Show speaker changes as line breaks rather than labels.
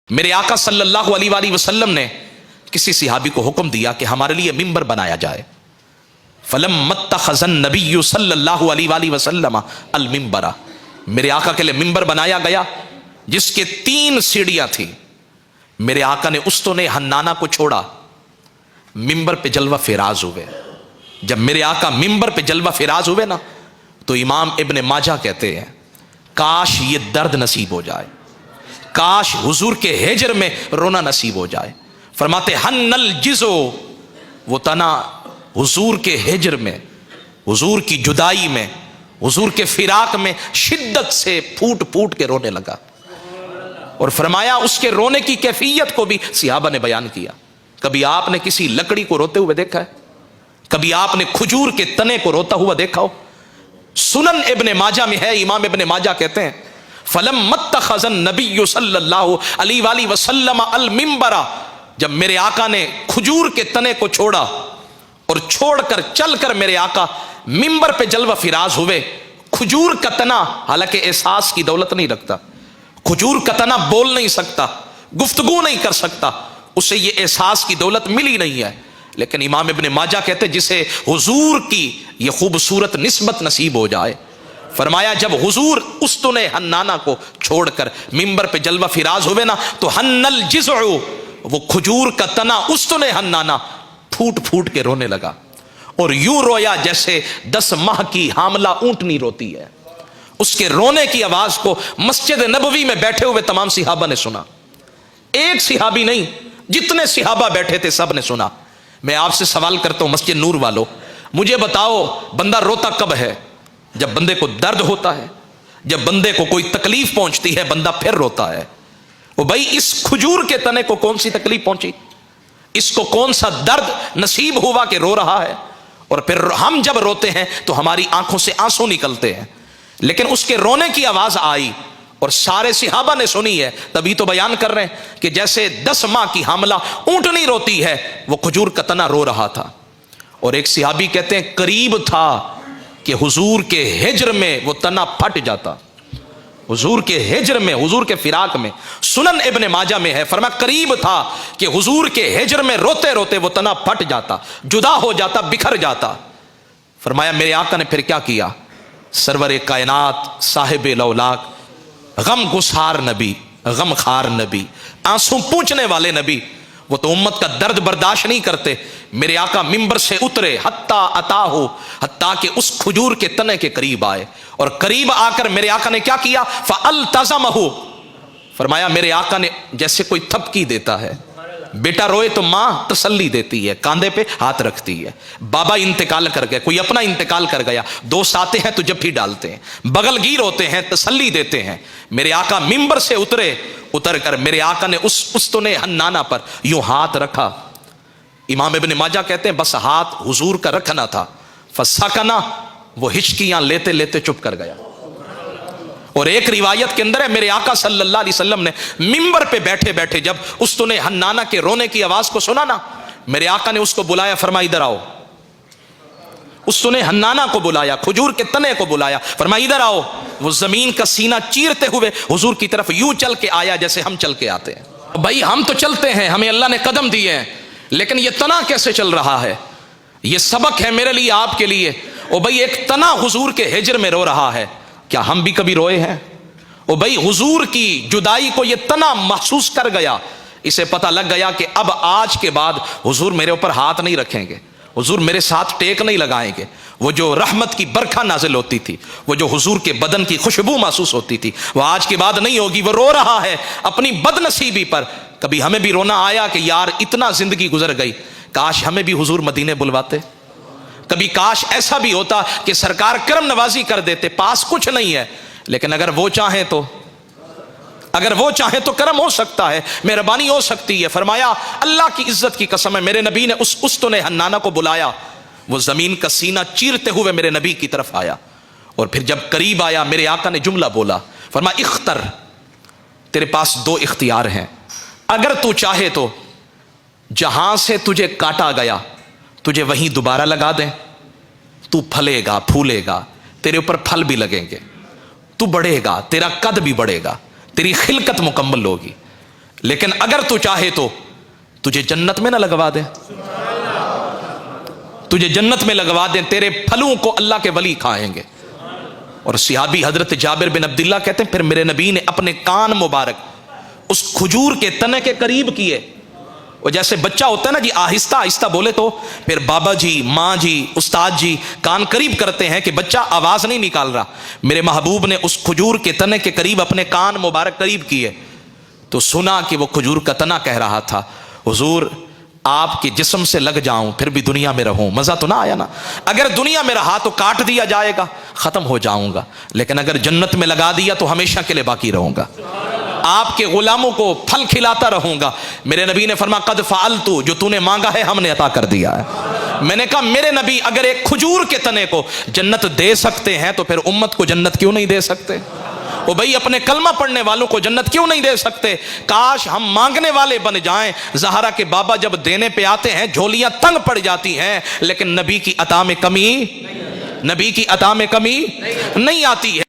میرے آقا صلی اللہ علیہ وآلہ وسلم نے کسی صحابی کو حکم دیا کہ ہمارے لیے ممبر بنایا جائے. فلم اتخذ النبی صلی اللہ علیہ وآلہ وسلم الممبر، میرے آقا کے لیے ممبر بنایا گیا جس کے 3 سیڑھیاں تھیں. میرے آقا نے استون حنانہ کو چھوڑا، ممبر پہ جلوہ فراز ہوئے. جب میرے آقا ممبر پہ جلوہ فراز ہوئے نا تو امام ابن ماجہ کہتے ہیں کاش یہ درد نصیب ہو جائے، کاش حضور کے ہجر میں رونا نصیب ہو جائے. فرماتے ہن الجزو، وہ تنا حضور کے ہجر میں، حضور کی جدائی میں، حضور کے فراق میں شدت سے پھوٹ پھوٹ کے رونے لگا. اور فرمایا اس کے رونے کی کیفیت کو بھی صحابہ نے بیان کیا. کبھی آپ نے کسی لکڑی کو روتے ہوئے دیکھا ہے؟ کبھی آپ نے کھجور کے تنے کو روتا ہوا دیکھا ہو؟ سنن ابن ماجہ میں ہے، امام ابن ماجہ کہتے ہیں فلم اتخذ النبی صلی اللہ علیہ وآلہ وسلم الممبر، جب میرے آقا نے کھجور کے تنے کو چھوڑا اور چھوڑ کر چل کر میرے آقا ممبر پہ جلوہ فراز ہوئے. کھجور کا تنا حالانکہ احساس کی دولت نہیں رکھتا، کھجور کا تنا بول نہیں سکتا، گفتگو نہیں کر سکتا، اسے یہ احساس کی دولت ملی نہیں ہے. لیکن امام ابن ماجہ کہتے جسے حضور کی یہ خوبصورت نسبت نصیب ہو جائے، فرمایا جب حضور استن حنانہ کو چھوڑ کر ممبر پہ جلوہ فراز ہوئے نا تو ہن الجزع، وہ کھجور کا تنا استن حنانہ پھوٹ پھوٹ کے رونے لگا. اور یوں رویا جیسے 10 ماہ کی حاملہ اونٹنی روتی ہے. اس کے رونے کی آواز کو مسجد نبوی میں بیٹھے ہوئے تمام صحابہ نے سنا. ایک صحابی نہیں، جتنے صحابہ بیٹھے تھے سب نے سنا. میں آپ سے سوال کرتا ہوں مسجد نور والو، مجھے بتاؤ بندہ روتا کب ہے؟ جب بندے کو درد ہوتا ہے، جب بندے کو کوئی تکلیف پہنچتی ہے بندہ پھر روتا ہے. وہ بھائی اس کھجور کے تنے کو کون سی تکلیف پہنچی؟ اس کو کون سا درد نصیب ہوا کہ رو رہا ہے؟ اور پھر ہم جب روتے ہیں تو ہماری آنکھوں سے آنسو نکلتے ہیں. لیکن اس کے رونے کی آواز آئی اور سارے صحابہ نے سنی ہے، تبھی تو بیان کر رہے ہیں کہ جیسے 10 ماہ کی حاملہ اونٹنی روتی ہے وہ کھجور کا تنا رو رہا تھا. اور ایک صحابی کہتے ہیں قریب تھا کہ حضور کے ہجر میں وہ تنا پھٹ جاتا، حضور کے ہجر میں، حضور کے فراق میں. سنن ابن ماجہ میں ہے، فرمایا قریب تھا کہ حضور کے ہجر میں روتے روتے وہ تنا پھٹ جاتا، جدا ہو جاتا، بکھر جاتا. فرمایا میرے آقا نے پھر کیا کیا؟ سرور کائنات، صاحب لولاک، غم گسار نبی، غم خار نبی، آنسو پوچھنے والے نبی، وہ تو امت کا درد برداشت نہیں کرتے. میرے آقا ممبر سے اترے حتیٰ اتاہو، حتیٰ کہ اس کھجور کے تنے کے قریب آئے. اور قریب آ کر میرے آقا نے کیا کیا؟ فَأَلْتَزَمَهُ، فرمایا میرے آقا نے جیسے کوئی تھپکی دیتا ہے، بیٹا روئے تو ماں تسلی دیتی ہے، کاندھے پہ ہاتھ رکھتی ہے. بابا انتقال کر گئے، کوئی اپنا انتقال کر گیا، دوست آتے ہیں تو جب ڈالتے ہیں، بغل گیر ہوتے ہیں، تسلی دیتے ہیں. میرے آقا ممبر سے اترے، اتر کر میرے آقا نے اس استن حنانہ پر یوں ہاتھ رکھا. امام ابن ماجہ کہتے ہیں بس ہاتھ حضور کا رکھنا تھا، فسکنا، وہ ہچکیاں لیتے لیتے چپ کر گیا. اور ایک روایت کے اندر ہے میرے آقا صلی اللہ علیہ وسلم نے ممبر پہ بیٹھے بیٹھے جب استن حنانہ کے رونے کی آواز کو سنا نا، میرے آقا نے اس کو بلایا، فرمایا ادھر آؤ. استن حنانہ کو بلایا، کھجور کے تنے کو بلایا، فرمایا ادھر آؤ. وہ زمین کا سینہ چیرتے ہوئے حضور کی طرف یوں چل کے آیا جیسے ہم چل کے آتے ہیں. بھائی ہم تو چلتے ہیں، ہمیں اللہ نے قدم دیے ہیں، لیکن یہ تنا کیسے چل رہا ہے؟ یہ سبق ہے میرے لیے، آپ کے لیے. او بھائی ایک تنا حضور کے ہجر میں رو رہا ہے، کیا ہم بھی کبھی روئے ہیں؟ او بھائی حضور کی جدائی کو یہ تنا محسوس کر گیا، اسے پتہ لگ گیا کہ اب آج کے بعد حضور میرے اوپر ہاتھ نہیں رکھیں گے، حضور میرے ساتھ ٹیک نہیں لگائیں گے. وہ جو رحمت کی برکھا نازل ہوتی تھی، وہ جو حضور کے بدن کی خوشبو محسوس ہوتی تھی، وہ آج کے بعد نہیں ہوگی. وہ رو رہا ہے اپنی بد نصیبی پر. کبھی ہمیں بھی رونا آیا کہ یار اتنا زندگی گزر گئی، کاش ہمیں بھی حضور مدینے بلواتے. کبھی کاش ایسا بھی ہوتا کہ سرکار کرم نوازی کر دیتے، پاس کچھ نہیں ہے لیکن اگر وہ چاہیں تو، اگر وہ چاہیں تو کرم ہو سکتا ہے، مہربانی ہو سکتی ہے. فرمایا اللہ کی عزت کی قسم ہے، میرے نبی نے اس استن حنانہ کو بلایا، وہ زمین کا سینہ چیرتے ہوئے میرے نبی کی طرف آیا. اور پھر جب قریب آیا میرے آقا نے جملہ بولا، فرمایا اختر، تیرے پاس 2 اختیار ہیں. اگر تو چاہے تو جہاں سے تجھے کاٹا گیا تجھے وہیں دوبارہ لگا دیں، تو پھلے گا، پھولے گا، تیرے اوپر پھل بھی لگیں گے، تو بڑھے گا، تیرا قد بھی بڑھے گا، تیری خلقت مکمل ہوگی. لیکن اگر تو چاہے تو تجھے جنت میں نہ لگوا دے، تجھے جنت میں لگوا دیں، تیرے پھلوں کو اللہ کے ولی کھائیں گے۔ اور صحابی حضرت جابر بن عبداللہ کہتے ہیں پھر میرے نبی نے اپنے کان مبارک اس کھجور کے تنے کے قریب کیے، وہ جیسے بچہ ہوتا ہے نا جی، آہستہ آہستہ بولے تو پھر بابا جی، ماں جی، استاد جی کان قریب کرتے ہیں کہ بچہ آواز نہیں نکال رہا، میرے محبوب نے اس کھجور کے تنے کے قریب اپنے کان مبارک قریب کیے تو سنا کہ وہ کھجور کا تنا کہہ رہا تھا حضور آپ کے جسم سے لگ جاؤں پھر بھی دنیا میں رہوں، مزہ تو نہ آیا نا؟ اگر دنیا میں رہا تو کاٹ دیا جائے گا، ختم ہو جاؤں گا، لیکن اگر جنت میں لگا دیا تو ہمیشہ کے لیے باقی رہوں گا، آپ کے غلاموں کو پھل کھلاتا رہوں گا۔ میرے نبی نے فرمایا قد فعلت، جو تو نے مانگا ہے ہم نے عطا کر دیا ہے۔ میں نے کہا میرے نبی اگر ایک کھجور کے تنے کو جنت دے سکتے ہیں تو پھر امت کو جنت کیوں نہیں دے سکتے؟ وہ بھائی اپنے کلمہ پڑھنے والوں کو جنت کیوں نہیں دے سکتے؟ کاش ہم مانگنے والے بن جائیں۔ زہرا کے بابا جب دینے پہ آتے ہیں جھولیاں تنگ پڑ جاتی ہیں، لیکن نبی کی عطا میں کمی نہیں آتی ہے۔